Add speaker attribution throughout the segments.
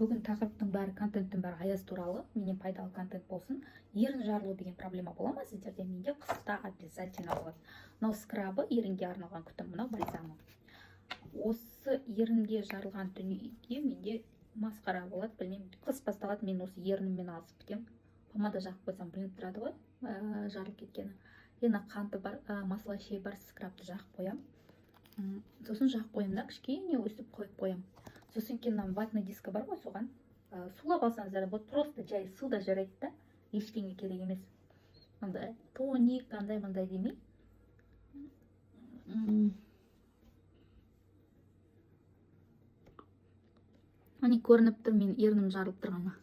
Speaker 1: Бүгін тақырыптың бәрі, контенттің бәрі аяз туралы. Менен пайдалы контент болсын. Ерін жарылу деген проблема бола ма сіздерде? Менде қыста обязательно болады. Мынау скрабы, ерінге арналған күтім, мынау бальзамы. Осы ерінге жарылған дүниеге менде масқара болады, білмеймін. Қыс басталады, мен осы ерініммен алысып бітемін. Помада жағып қойсам білініп тұрады ғой, жарылып кеткені. Енді қанты бар, масло-шей бар, скрабты жағып қоямын. Сосын жағып қоямын да, кішкене өстіп қойып қоямын. Сосын кейін ватный диска бар ғой, соған сулап алсаңыздар болады, просто жай суда жарайды да, ештеңе керек емес. Андай тоник, андай мындай демей. Ани көрініп тұр мен ернім жарылып тұрғаны.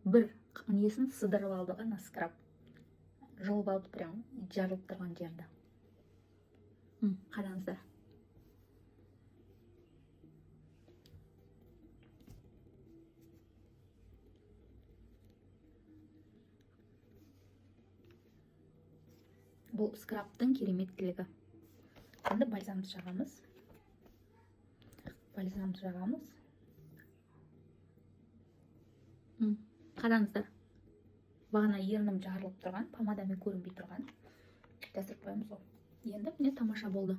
Speaker 1: Бір несін сыдырып алды ғана скраб. Жұлып алды прям жарылып тұрған жерді. Қараңыздар. Бұл скрабтың кереметтілігі. Енді бальзамды жағамыз. Қараңыздар. Бағана ернім жарылып тұрған, помадамен көрінбей тұрған. Жасырып қоямыз ол. Енді міне тамаша болды.